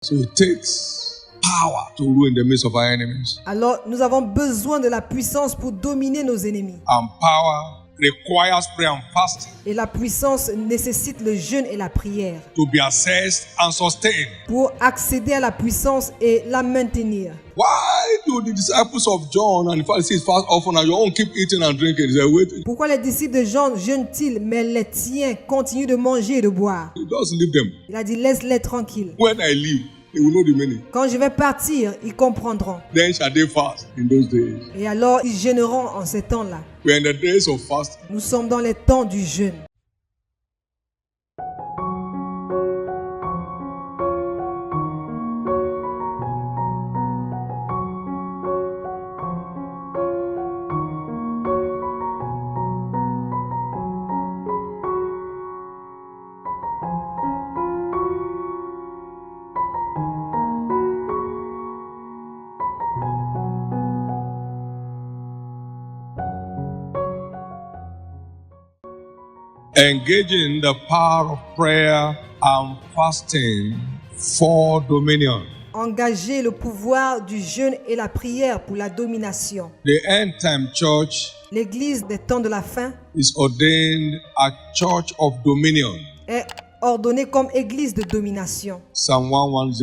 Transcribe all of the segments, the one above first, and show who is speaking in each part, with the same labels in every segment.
Speaker 1: So it takes power to rule in the midst of our enemies.
Speaker 2: Alors, nous avons besoin de la puissance pour dominer nos ennemis.
Speaker 1: And power requires prayer and fasting
Speaker 2: Et la puissance nécessite le jeûne et la prière
Speaker 1: to be assessed and sustained.
Speaker 2: pour accéder à la puissance et la maintenir.
Speaker 1: Why do the disciples of John and the Pharisees fast often and you all keep eating and drinking? They say, wait,
Speaker 2: Pourquoi les disciples de Jean jeûnent-ils, mais les tiens continuent de manger et de boire?
Speaker 1: just leave them.
Speaker 2: Il a dit, laisse-les tranquilles.
Speaker 1: When I leave, they will know the meaning.
Speaker 2: Quand je vais partir, ils comprendront.
Speaker 1: Then shall they fast in those days.
Speaker 2: Et alors, ils jeûneront en ces temps-là.
Speaker 1: We're in the days of fasting.
Speaker 2: Nous sommes dans les temps du jeûne.
Speaker 1: Engaging the power of prayer and fasting for dominion.
Speaker 2: Engager le pouvoir du jeûne et la prière pour la domination.
Speaker 1: The end time church
Speaker 2: L'Église des temps de la fin
Speaker 1: is ordained a church of dominion.
Speaker 2: est ordonnée comme Église de domination.
Speaker 1: Psalm 110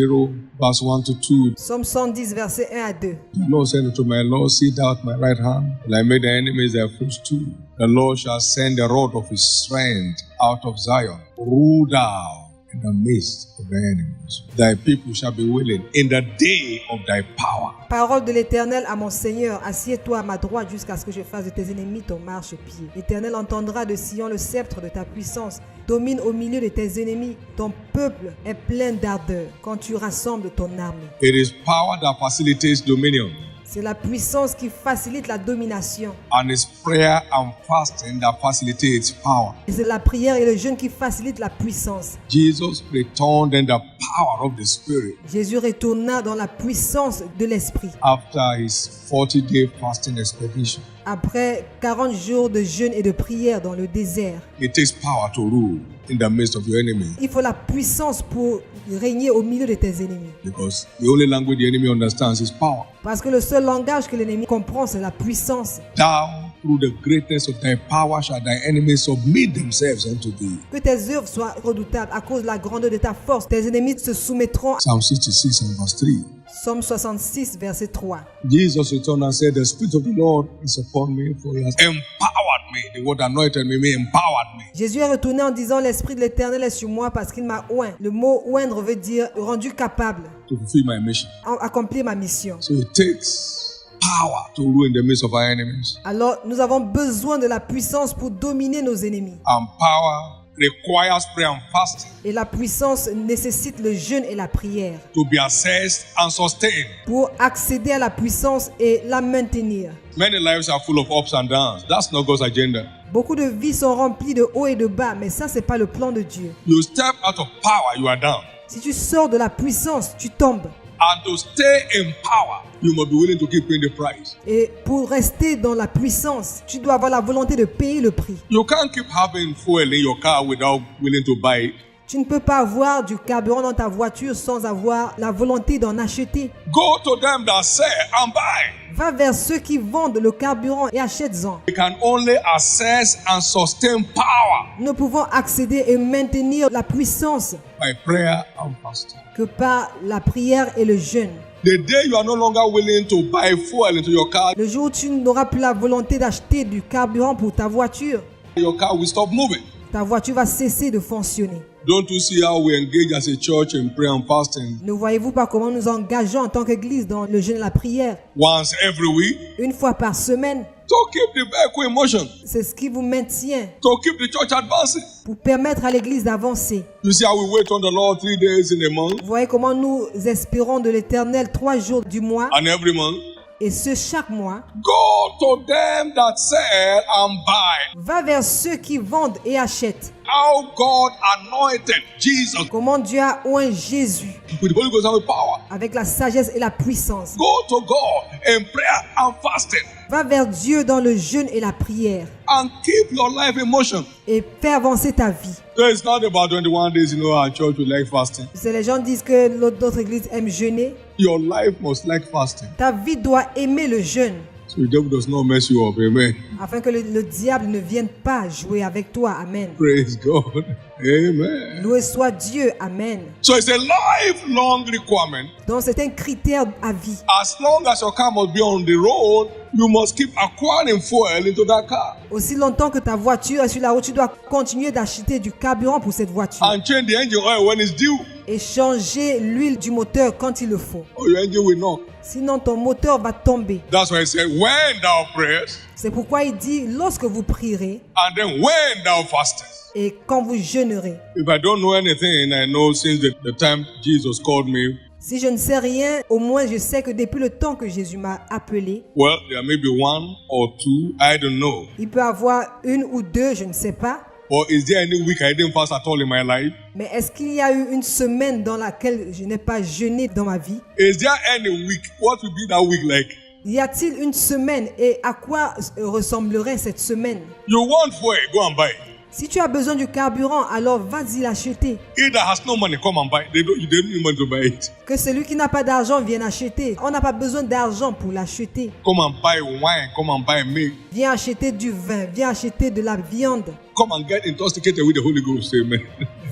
Speaker 1: verse 1 to 2.
Speaker 2: Psaume 110, versets 1 à 2.
Speaker 1: The Lord said unto my Lord, sit thou at my right hand, till I made the enemies thy footstool. The Lord shall send the rod of his strength out of Zion. Rule thou in the midst of the enemies. Thy people shall be willing in the day of thy power.
Speaker 2: Parole de l'Éternel à mon Seigneur, assieds-toi à ma droite jusqu'à ce que je fasse de tes ennemis ton marchepied. L'Éternel entendra de Sion le sceptre de ta puissance. Domine au milieu de tes ennemis. Ton peuple est plein d'ardeur quand tu rassembles ton armée.
Speaker 1: It is power that facilitates dominion,
Speaker 2: C'est la puissance qui facilite la domination.
Speaker 1: and it's prayer and fasting that facilitates power.
Speaker 2: Et c'est la prière et le jeûne qui facilitent la puissance.
Speaker 1: Jesus returned in the power of the Spirit
Speaker 2: Jésus retourna dans la puissance de l'Esprit.
Speaker 1: after his 40-day fasting expedition.
Speaker 2: Après 40 jours de jeûne et de prière dans le désert,
Speaker 1: It takes power to rule in the midst of your enemy,
Speaker 2: il faut la puissance pour régner au milieu de tes ennemis.
Speaker 1: because the only language the enemy understands is power.
Speaker 2: Parce que le seul langage que l'ennemi comprend, c'est la puissance.
Speaker 1: Thou, through the greatness of thy power, shall thy enemies submit themselves unto thee.
Speaker 2: Que tes œuvres soient redoutables à cause de la grandeur de ta force. Tes ennemis se soumettront.
Speaker 1: Psalm 66 and verse 3.
Speaker 2: Psaume 66, verset 3.
Speaker 1: Jesus returned and said, the Spirit of the Lord is upon me, for he has empowered me. The word anointed me, empowered me.
Speaker 2: Jésus est retourné en disant, l'Esprit de l'Éternel est sur moi parce qu'il m'a oint. Le mot oindre veut dire rendu capable
Speaker 1: To fulfill my mission.
Speaker 2: à accomplir ma mission.
Speaker 1: So it takes power to rule in the midst of our enemies.
Speaker 2: Alors, nous avons besoin de la puissance pour dominer nos ennemis.
Speaker 1: And power requires prayer and fasting
Speaker 2: Et la puissance nécessite le jeûne et la prière
Speaker 1: to be assessed and sustained.
Speaker 2: pour accéder à la puissance et la maintenir.
Speaker 1: Many lives are full of ups and downs. That's not God's agenda.
Speaker 2: Beaucoup de vies sont remplies de hauts et de bas, mais ça, c'est pas le plan de Dieu.
Speaker 1: You step out of power, you are down.
Speaker 2: Si tu sors de la puissance, tu tombes.
Speaker 1: And to stay in power, you must be willing to keep paying the price.
Speaker 2: Et pour rester dans la puissance, tu dois avoir la volonté de payer le prix.
Speaker 1: You can't keep having fuel in your car without willing to buy it.
Speaker 2: Tu ne peux pas avoir du carburant dans ta voiture sans avoir la volonté d'en acheter.
Speaker 1: Go to them that sell and buy.
Speaker 2: Va vers ceux qui vendent le carburant et achète-en.
Speaker 1: We can only assess and sustain power
Speaker 2: Nous pouvons accéder et maintenir la puissance
Speaker 1: by prayer and fasting.
Speaker 2: que par la prière et le jeûne.
Speaker 1: The day you are no longer willing to buy fuel into your car,
Speaker 2: Le jour où tu n'auras plus la volonté d'acheter du carburant pour ta voiture
Speaker 1: will stop moving.
Speaker 2: ta voiture va cesser de fonctionner.
Speaker 1: Don't you see how we engage as a church in prayer and fasting?
Speaker 2: Ne voyez-vous pas comment nous engageons en tant qu'Église dans le jeûne et la prière?
Speaker 1: Once every week,
Speaker 2: Une fois par semaine,
Speaker 1: to keep the vehicle in motion,
Speaker 2: c'est ce qui vous maintient
Speaker 1: to keep the church advancing.
Speaker 2: pour permettre à l'Église d'avancer.
Speaker 1: You see how we wait on the Lord 3 days in a month,
Speaker 2: Vous voyez comment nous espérons de l'Éternel 3 jours du mois
Speaker 1: and every month.
Speaker 2: et ce chaque mois.
Speaker 1: Go to them that sell and buy.
Speaker 2: Va vers ceux qui vendent et achètent.
Speaker 1: how God anointed Jesus
Speaker 2: Comment Dieu a oint Jésus
Speaker 1: with the Holy Ghost and with power.
Speaker 2: avec la sagesse et la puissance.
Speaker 1: Go to God in prayer and fasting
Speaker 2: Va vers Dieu dans le jeûne et la prière
Speaker 1: and keep your life in motion.
Speaker 2: et fais avancer ta vie.
Speaker 1: So it's not about 21 days, our church will like fasting.
Speaker 2: Les gens disent que notre église aime jeûner.
Speaker 1: Your life must like fasting.
Speaker 2: Ta vie doit aimer le jeûne
Speaker 1: So the devil does not mess you up. Amen.
Speaker 2: afin que le diable ne vienne pas jouer avec toi. Amen.
Speaker 1: Praise God. Amen.
Speaker 2: Loué soit Dieu. Amen.
Speaker 1: So it's a lifelong requirement.
Speaker 2: Donc c'est un critère à vie.
Speaker 1: As long as your car must be on the road, you must keep acquiring fuel into that car.
Speaker 2: Aussi longtemps que ta voiture est sur la route, tu dois continuer d'acheter du carburant pour cette voiture.
Speaker 1: And change the engine oil when it's due.
Speaker 2: Et changer l'huile du moteur quand il le faut.
Speaker 1: Or your engine will knock.
Speaker 2: Sinon ton moteur va tomber.
Speaker 1: That's why he said, when thou prayest,
Speaker 2: C'est pourquoi il dit, lorsque vous prierez
Speaker 1: and then when thou fastest.
Speaker 2: et quand vous jeûnerez.
Speaker 1: If I don't know anything, I know since the time Jesus called me,
Speaker 2: Si je ne sais rien, au moins je sais que depuis le temps que Jésus m'a appelé,
Speaker 1: well, there may be one or two, I don't know.
Speaker 2: il peut avoir une ou deux, je ne sais pas.
Speaker 1: Or is there any week I didn't fast at all in my life?
Speaker 2: Mais est-ce qu'il y a eu une semaine dans laquelle je n'ai pas jeûné dans ma vie?
Speaker 1: Is there any week? What will be that week like?
Speaker 2: Y a-t-il une semaine et à quoi ressemblerait cette semaine?
Speaker 1: You want fuel, go and buy.
Speaker 2: Si tu as besoin du carburant, alors vas-y l'acheter.
Speaker 1: He that has no money, come and buy. You don't need money to buy it.
Speaker 2: Que celui qui n'a pas d'argent vienne acheter. On n'a pas besoin d'argent pour l'acheter.
Speaker 1: Come and buy wine, come and buy milk.
Speaker 2: Viens acheter du vin, viens acheter de la viande.
Speaker 1: Come and get intoxicated with the Holy Ghost, amen.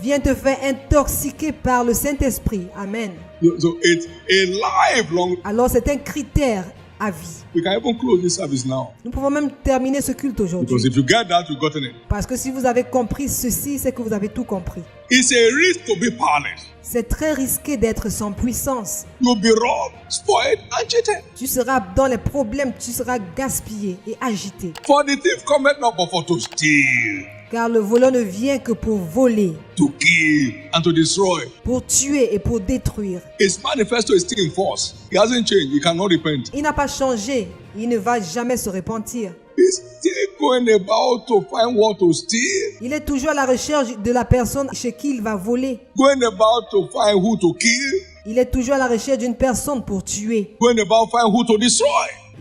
Speaker 2: Viens te faire intoxiquer par le Saint-Esprit. Amen.
Speaker 1: So it's a lifelong.
Speaker 2: Alors c'est un critère à vie.
Speaker 1: We can even close this service now.
Speaker 2: Nous pouvons même terminer ce culte aujourd'hui.
Speaker 1: Because if you get that, you've gotten it.
Speaker 2: Parce que si vous avez compris ceci, c'est que vous avez tout compris.
Speaker 1: It's a risk to be powerless.
Speaker 2: C'est très risqué d'être sans puissance.
Speaker 1: You'll be robbed, spoiled, and cheated.
Speaker 2: Tu seras dans les problèmes, tu seras gaspillé et agité.
Speaker 1: For the thief cometh not but for to steal,
Speaker 2: Car le voleur ne vient que pour voler,
Speaker 1: to kill, and to destroy.
Speaker 2: pour tuer et pour détruire.
Speaker 1: His manifesto is still in force. He hasn't changed. He cannot repent.
Speaker 2: Il n'a pas changé, il ne va jamais se repentir.
Speaker 1: He's still going about to find what to steal,
Speaker 2: Il est toujours à la recherche de la personne chez qui il va voler.
Speaker 1: going about to find who to kill,
Speaker 2: Il est toujours à la recherche d'une personne pour tuer.
Speaker 1: going about to find who to destroy.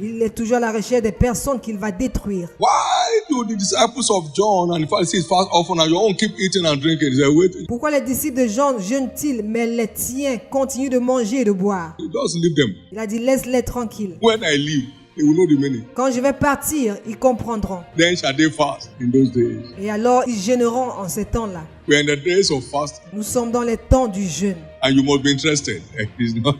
Speaker 2: Il est toujours à la recherche des personnes qu'il va détruire.
Speaker 1: Why do the disciples of John and the Pharisees fast often and your own keep eating and drinking? They say, wait,
Speaker 2: Pourquoi les disciples de Jean jeûnent-ils, mais les tiens continuent de manger et de boire?
Speaker 1: just leave them.
Speaker 2: Il a dit, laisse-les tranquilles.
Speaker 1: When I leave, they will know the meaning.
Speaker 2: Quand je vais partir, ils comprendront.
Speaker 1: Then shall they fast in those days.
Speaker 2: Et alors, ils jeûneront en ces temps-là.
Speaker 1: We're in the days of fasting,
Speaker 2: Nous sommes dans les temps du jeûne.
Speaker 1: and you must be interested. It's not.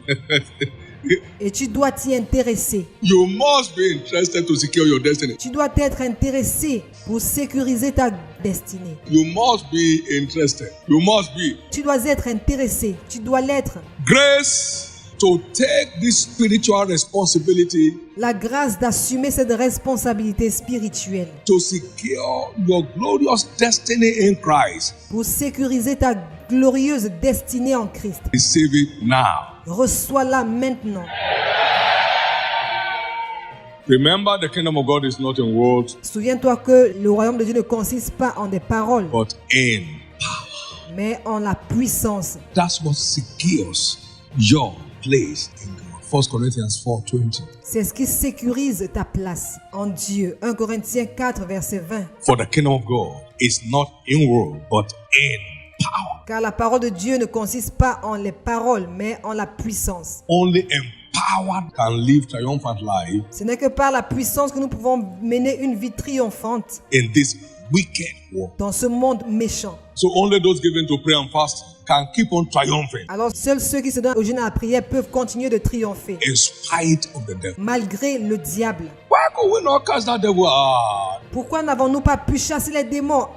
Speaker 2: Et tu dois t'y intéresser.
Speaker 1: You must be interested to secure your destiny.
Speaker 2: Tu dois être intéressé pour sécuriser ta destinée.
Speaker 1: You must be interested. You must be.
Speaker 2: Tu dois être intéressé. Tu dois l'être.
Speaker 1: Grace to take this spiritual responsibility
Speaker 2: La grâce d'assumer cette responsabilité spirituelle
Speaker 1: to secure your glorious destiny in Christ.
Speaker 2: pour sécuriser ta glorieuse destinée en Christ.
Speaker 1: Receive it now.
Speaker 2: Reçois-la maintenant.
Speaker 1: Remember, the kingdom of God is not in words,
Speaker 2: Souviens-toi que le royaume de Dieu ne consiste pas en des paroles,
Speaker 1: but in.
Speaker 2: mais en la puissance.
Speaker 1: That's what secures your place in God. 1 Corinthians 4:20.
Speaker 2: C'est ce qui sécurise ta place en Dieu. 1 Corinthiens 4, verset 20.
Speaker 1: For the kingdom of God is not in word, but in power.
Speaker 2: Car la parole de Dieu ne consiste pas en les paroles, mais en la puissance.
Speaker 1: Only empowered can live triumphant life
Speaker 2: Ce n'est que par la puissance que nous pouvons mener une vie triomphante
Speaker 1: in this wicked world.
Speaker 2: dans ce monde méchant.
Speaker 1: So only those given to pray and fast can keep on triumphing
Speaker 2: Alors seuls ceux qui se donnent au jeûne et à la prière peuvent continuer de triompher,
Speaker 1: in spite of the devil.
Speaker 2: malgré le diable.
Speaker 1: Why could we not cast that devil out?
Speaker 2: Pourquoi n'avons-nous pas pu chasser les démons?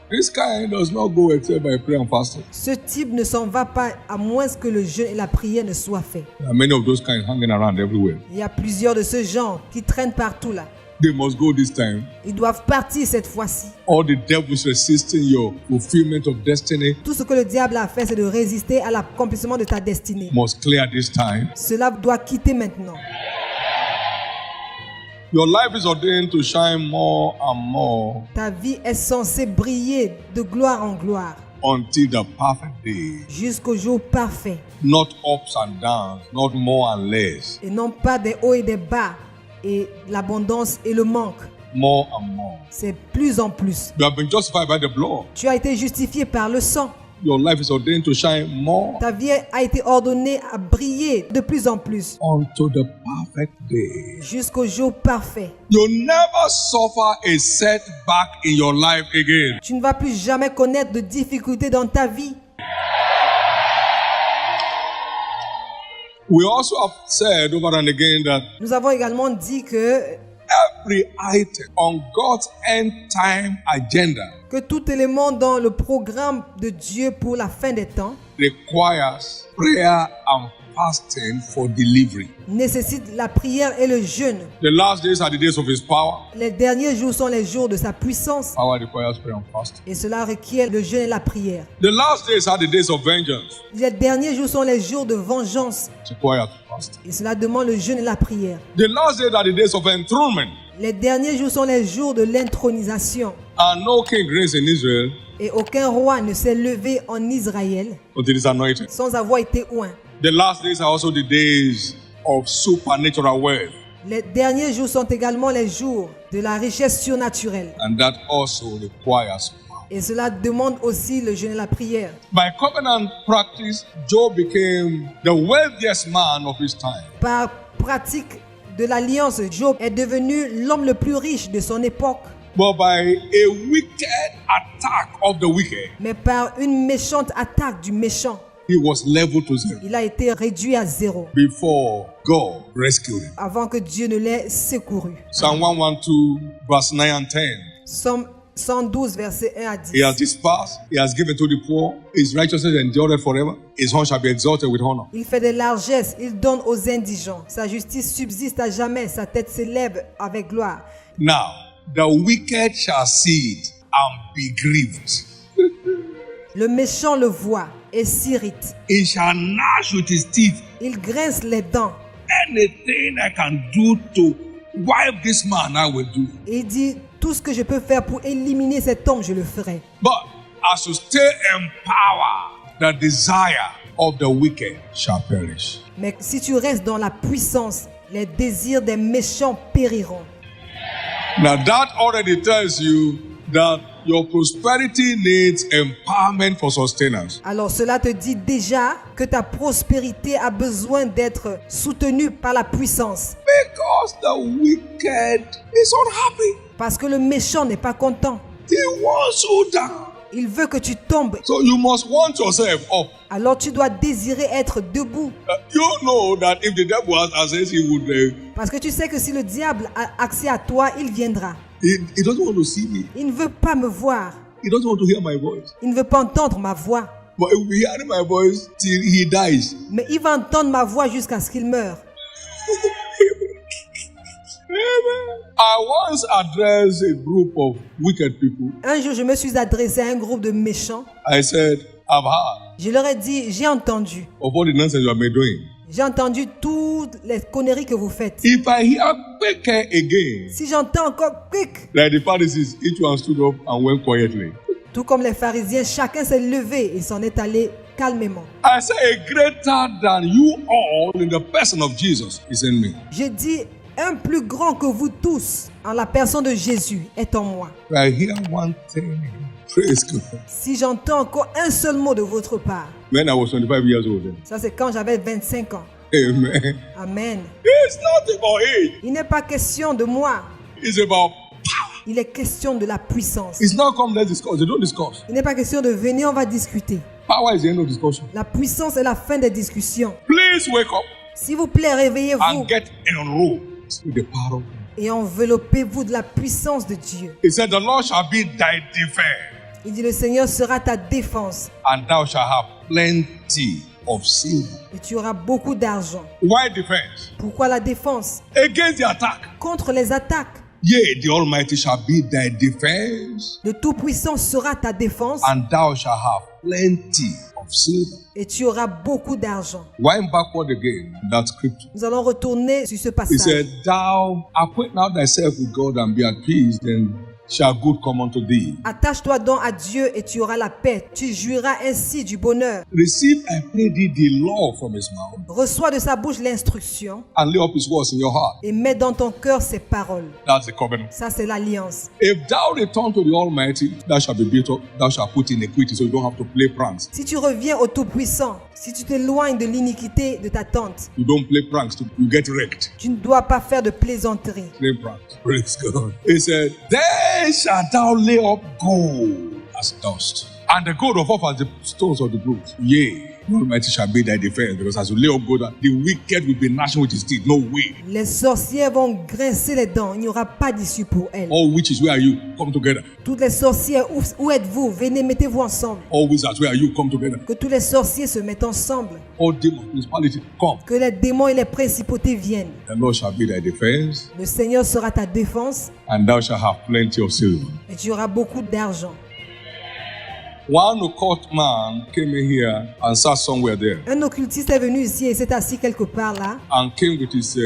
Speaker 1: This kind does not go except by prayer and fasting.
Speaker 2: Ce type ne s'en va pas à moins que le jeûne et la prière ne soient faits.
Speaker 1: There are many of those kinds hanging around everywhere.
Speaker 2: Il y a plusieurs de ce genre qui traînent partout là.
Speaker 1: They must go this time.
Speaker 2: Ils doivent partir cette fois-ci.
Speaker 1: All the devils resisting your fulfillment of destiny
Speaker 2: Tout ce que le diable a fait, c'est de résister à l'accomplissement de ta destinée.
Speaker 1: must clear this time.
Speaker 2: Cela doit quitter maintenant.
Speaker 1: Your life is ordained to shine more and more
Speaker 2: Ta vie est censée briller de gloire en gloire
Speaker 1: until the perfect day.
Speaker 2: jusqu'au jour parfait
Speaker 1: Not ups and downs, not more and less,
Speaker 2: et non pas des hauts et des bas et l'abondance et le manque.
Speaker 1: more and more.
Speaker 2: C'est plus en plus.
Speaker 1: You have been justified by the blood.
Speaker 2: Tu as été justifié par le sang.
Speaker 1: Your life is ordained to shine more
Speaker 2: Ta vie a été ordonnée à briller de plus en plus
Speaker 1: unto the perfect day.
Speaker 2: jusqu'au jour parfait.
Speaker 1: You'll never suffer a setback in your life again.
Speaker 2: Tu ne vas plus jamais connaître de difficultés dans ta vie.
Speaker 1: We also have said over and again that
Speaker 2: Nous avons également dit que
Speaker 1: every item on God's end time agenda
Speaker 2: tout élément dans le programme de Dieu pour la fin des temps
Speaker 1: requires prayer and fasting for delivery.
Speaker 2: nécessite la prière et le jeûne.
Speaker 1: The last days are the days of His power.
Speaker 2: Les derniers jours sont les jours de sa puissance
Speaker 1: Power requires prayer and fasting.
Speaker 2: et cela requiert le jeûne et la prière.
Speaker 1: The last days are the days of vengeance.
Speaker 2: Les derniers jours sont les jours de vengeance
Speaker 1: It requires fasting.
Speaker 2: et cela demande le jeûne et la prière.
Speaker 1: The last days are the days of enthronement.
Speaker 2: Les derniers jours sont les jours de l'intronisation
Speaker 1: And no king reigns in Israel
Speaker 2: et aucun roi ne s'est levé en Israël
Speaker 1: until he is anointed.
Speaker 2: sans avoir été oint.
Speaker 1: The last days are also the days of supernatural wealth.
Speaker 2: Les derniers jours sont également les jours de la richesse surnaturelle
Speaker 1: And that also requires power.
Speaker 2: et cela demande aussi le jeûne et la prière.
Speaker 1: By covenant practice, Job became the wealthiest man of his time.
Speaker 2: Par pratique de l'alliance, Job est devenu l'homme le plus riche de son époque.
Speaker 1: But by a wicked attack of the wicked,
Speaker 2: Mais par une méchante attaque du méchant,
Speaker 1: he was leveled to zero
Speaker 2: il a été réduit à zéro
Speaker 1: before God rescued him.
Speaker 2: avant que Dieu ne l'ait secouru.
Speaker 1: Psalm 112, verse 9 and 10.
Speaker 2: Somme 112, versets 1 à 10.
Speaker 1: He has dispersed, he has given to the poor, his righteousness endureth forever, his horn shall be exalted with honor.
Speaker 2: Il fait des largesses, il donne aux indigents. Sa justice subsiste à jamais, sa tête s'élève avec gloire.
Speaker 1: Now, the wicked shall see it and be grieved.
Speaker 2: Le méchant le voit et s'irrite.
Speaker 1: He shall gnash with his teeth.
Speaker 2: Il grince les dents.
Speaker 1: Anything I can do to wipe this man, I will do.
Speaker 2: Et il dit, tout ce que je peux faire pour éliminer cet homme, je le ferai.
Speaker 1: But as you stay in power, the desire of the wicked shall perish.
Speaker 2: Mais si tu restes dans la puissance, les désirs des méchants périront.
Speaker 1: Now that already tells you that your prosperity needs empowerment for sustenance.
Speaker 2: Alors cela te dit déjà que ta prospérité a besoin d'être soutenue par la puissance.
Speaker 1: Because the wicked is unhappy.
Speaker 2: Parce que le méchant n'est pas content.
Speaker 1: He wants you down.
Speaker 2: Il veut que tu tombes.
Speaker 1: So you must want yourself up.
Speaker 2: Alors tu dois désirer être debout.
Speaker 1: You know that if the devil has access, he would.
Speaker 2: Parce que tu sais que si le diable a accès à toi, il viendra.
Speaker 1: He doesn't want to see me.
Speaker 2: Il ne veut pas me voir.
Speaker 1: He doesn't want to hear my voice.
Speaker 2: Il ne veut pas entendre ma voix.
Speaker 1: But he will be hearing my voice till he dies.
Speaker 2: Mais il va entendre ma voix jusqu'à ce qu'il meure.
Speaker 1: I once addressed a group of wicked people.
Speaker 2: Un jour, je me suis adressé à un groupe de méchants.
Speaker 1: I said, I've heard
Speaker 2: Je leur ai dit, j'ai entendu.
Speaker 1: of all the nonsense you have been doing.
Speaker 2: J'ai entendu toutes les conneries que vous faites.
Speaker 1: If I hear Beke again,
Speaker 2: Si j'entends encore quick,
Speaker 1: like the Pharisees, each one stood up and went quietly.
Speaker 2: tout comme les pharisiens, chacun s'est levé et s'en est allé calmement.
Speaker 1: I say, a greater than you all in the person of Jesus is in me.
Speaker 2: J'ai dit, un plus grand que vous tous, en la personne de Jésus, est en moi.
Speaker 1: If I hear one thing, praise God.
Speaker 2: Si j'entends encore un seul mot de votre part,
Speaker 1: When I was 25 years old,
Speaker 2: ça c'est quand j'avais 25 ans.
Speaker 1: amen.
Speaker 2: Amen.
Speaker 1: It's not about age,
Speaker 2: Il n'est pas question de moi,
Speaker 1: it's about.
Speaker 2: il est question de la puissance.
Speaker 1: It's not come, let's discuss. They don't discuss.
Speaker 2: Il n'est pas question de venir, on va discuter.
Speaker 1: Power is the end of discussion.
Speaker 2: La puissance est la fin des discussions.
Speaker 1: Please wake up
Speaker 2: S'il vous plaît, réveillez-vous
Speaker 1: and get enrolled with the power of God.
Speaker 2: et enveloppez-vous de la puissance de Dieu.
Speaker 1: He said, the Lord shall be thy defense,
Speaker 2: Il dit, le Seigneur sera ta défense
Speaker 1: and thou shalt have plenty of silver.
Speaker 2: et tu auras beaucoup d'argent.
Speaker 1: Why defense?
Speaker 2: Pourquoi la défense?
Speaker 1: Against the attack.
Speaker 2: Contre les attaques.
Speaker 1: Yea, the Almighty shall be thy defense,
Speaker 2: Le Tout-Puissant sera ta défense
Speaker 1: and thou shalt have plenty of of silver.
Speaker 2: et tu auras beaucoup d'argent.
Speaker 1: Wind backward again in that scripture.
Speaker 2: Nous allons retourner sur ce
Speaker 1: He
Speaker 2: passage.
Speaker 1: said, Thou acquaint now thyself with God and be at peace, then shall good come unto thee.
Speaker 2: Attache-toi donc à Dieu et tu auras la paix. Tu jouiras ainsi du bonheur.
Speaker 1: Receive, I pray thee, the law from his mouth,
Speaker 2: Reçois de sa bouche l'instruction
Speaker 1: and lay up his words in your heart.
Speaker 2: et mets dans ton cœur ses paroles.
Speaker 1: That's the covenant.
Speaker 2: Ça, c'est l'alliance.
Speaker 1: If thou return to the Almighty, thou shalt be built up, thou shalt put in equity, so you don't have to play pranks.
Speaker 2: Si tu reviens au Tout-Puissant, si tu t'éloignes de l'iniquité de ta tante,
Speaker 1: You don't play pranks, you get wrecked.
Speaker 2: tu ne dois pas faire de plaisanterie.
Speaker 1: Play pranks. Praise God. He said, Then shalt thou lay up gold as dust, and the gold of off as the stones of the brooks. Yea, the Almighty shall be thy defense, because as you lay up gold, the wicked will be gnashing with his teeth. No way.
Speaker 2: Les sorcières vont grincer les dents. Il n'y aura pas d'issue pour elles.
Speaker 1: All witches, where are you? Come together.
Speaker 2: Toutes les sorcières, où êtes-vous? Venez, mettez-vous ensemble.
Speaker 1: All wizards, where are you? Come together.
Speaker 2: Que tous les sorciers se mettent ensemble.
Speaker 1: All demons, principalities, come.
Speaker 2: Que les démons et les principautés viennent.
Speaker 1: The Lord shall be thy defense,
Speaker 2: Le Seigneur sera ta défense
Speaker 1: and thou shalt have plenty of silver.
Speaker 2: et tu auras beaucoup d'argent.
Speaker 1: One occult man came in here and sat somewhere there
Speaker 2: Un occultiste est venu ici et s'est assis quelque part là.
Speaker 1: and came with his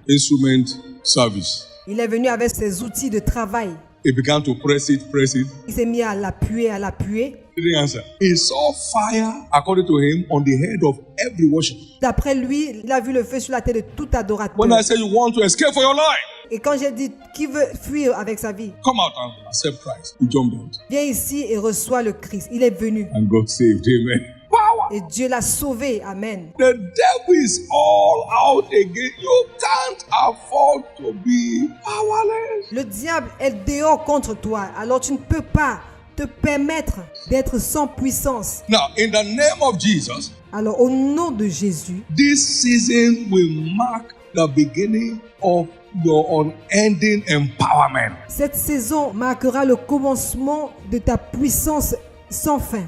Speaker 1: instrument service.
Speaker 2: Il est venu avec ses outils de travail.
Speaker 1: He began to press it, press it.
Speaker 2: Il s'est mis à l'appuyer, à l'appuyer.
Speaker 1: He didn't answer. He saw fire, according to him, on the head of every worshiper.
Speaker 2: D'après lui, il a vu le feu sur la tête de tout adorateur.
Speaker 1: When I say you want to escape for your life,
Speaker 2: Et quand j'ai dit qui veut fuir avec sa vie,
Speaker 1: come out and accept Christ. He jumped out.
Speaker 2: viens ici et reçois le Christ. Il est venu
Speaker 1: And God saved. Amen. Power.
Speaker 2: et Dieu l'a sauvé. Amen.
Speaker 1: The devil is all out again. You can't afford to be powerless.
Speaker 2: Le diable est dehors contre toi. Alors tu ne peux pas te permettre d'être sans puissance.
Speaker 1: Now, in the name of Jesus,
Speaker 2: Alors au nom de Jésus,
Speaker 1: this season will mark the beginning of your unending empowerment.
Speaker 2: cette saison marquera le commencement de ta puissance sans fin.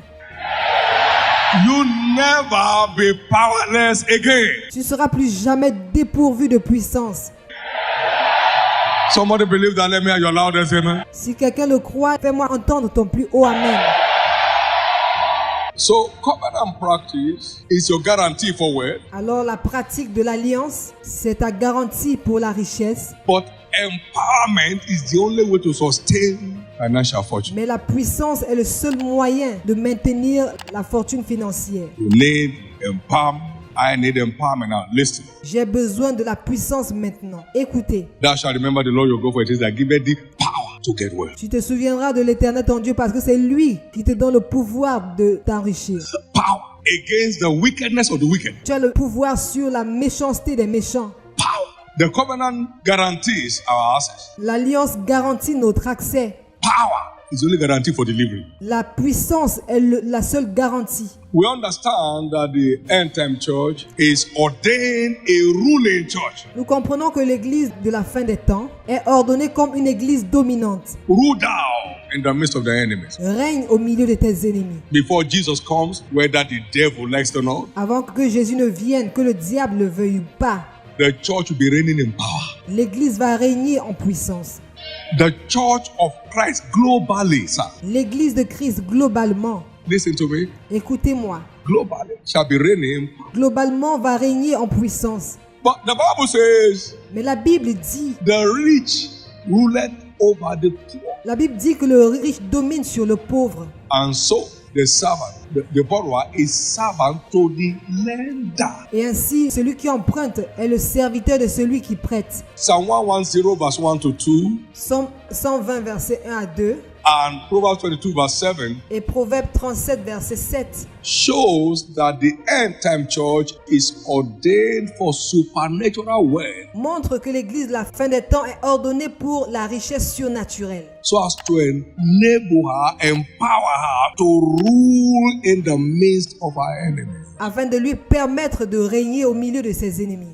Speaker 1: You never be powerless again.
Speaker 2: Tu ne seras plus jamais dépourvu de puissance.
Speaker 1: Somebody believe that? Let me hear your loudest amen.
Speaker 2: Si quelqu'un le croit, fais-moi entendre ton plus haut Amen.
Speaker 1: So, covenant practice is your guarantee for wealth,
Speaker 2: Alors la pratique de l'alliance, c'est ta garantie pour la richesse.
Speaker 1: but empowerment is the only way to sustain financial fortune.
Speaker 2: Mais la puissance est le seul moyen de maintenir la fortune financière.
Speaker 1: You need empowerment. I need empowerment. Now, listen.
Speaker 2: J'ai besoin de la puissance maintenant. Écoutez,
Speaker 1: Thou shalt remember the Lord your God, for it is that giveth thee power to get wealth.
Speaker 2: tu te souviendras de l'Éternel ton Dieu parce que c'est lui qui te donne le pouvoir de t'enrichir.
Speaker 1: Power against the wickedness of the wicked.
Speaker 2: Tu as le pouvoir sur la méchanceté des méchants.
Speaker 1: Power. The covenant guarantees our access.
Speaker 2: L'alliance garantit notre accès.
Speaker 1: Power is only guarantee for delivery.
Speaker 2: La puissance est la seule garantie.
Speaker 1: We understand that the end time church is ordained a ruling church.
Speaker 2: Nous comprenons que l'église de la fin des temps est ordonnée comme une église dominante.
Speaker 1: Rule down in the midst of the enemies.
Speaker 2: Règne au milieu de tes ennemis.
Speaker 1: Before Jesus comes, whether the devil likes it or not,
Speaker 2: Avant que Jésus ne vienne, que le diable le veuille pas,
Speaker 1: the church will be reigning in power.
Speaker 2: l'église va régner en puissance.
Speaker 1: The church of Christ globally, sir.
Speaker 2: L'église de Christ globalement,
Speaker 1: Listen to me.
Speaker 2: écoutez-moi,
Speaker 1: Globally shall be reigning in power.
Speaker 2: globalement va régner en puissance.
Speaker 1: But the Bible says
Speaker 2: Mais la Bible dit,
Speaker 1: the rich ruleth over the poor.
Speaker 2: la Bible dit que le riche domine sur le pauvre.
Speaker 1: And so the servant, the borrower is servant to the lender.
Speaker 2: Et ainsi, celui qui emprunte est le serviteur de celui qui prête.
Speaker 1: Psalm 110 verse 1 to 2
Speaker 2: Somme 120, versets 1 à 2
Speaker 1: and Proverbs 22 verse 7
Speaker 2: et Proverbe 37, verset 7
Speaker 1: shows that the end time church is ordained for supernatural wealth,
Speaker 2: montre que l'église de la fin des temps est ordonnée pour la richesse surnaturelle,
Speaker 1: so as to enable her, empower her to rule in the midst of her enemies.
Speaker 2: afin de lui permettre de régner au milieu de ses ennemis.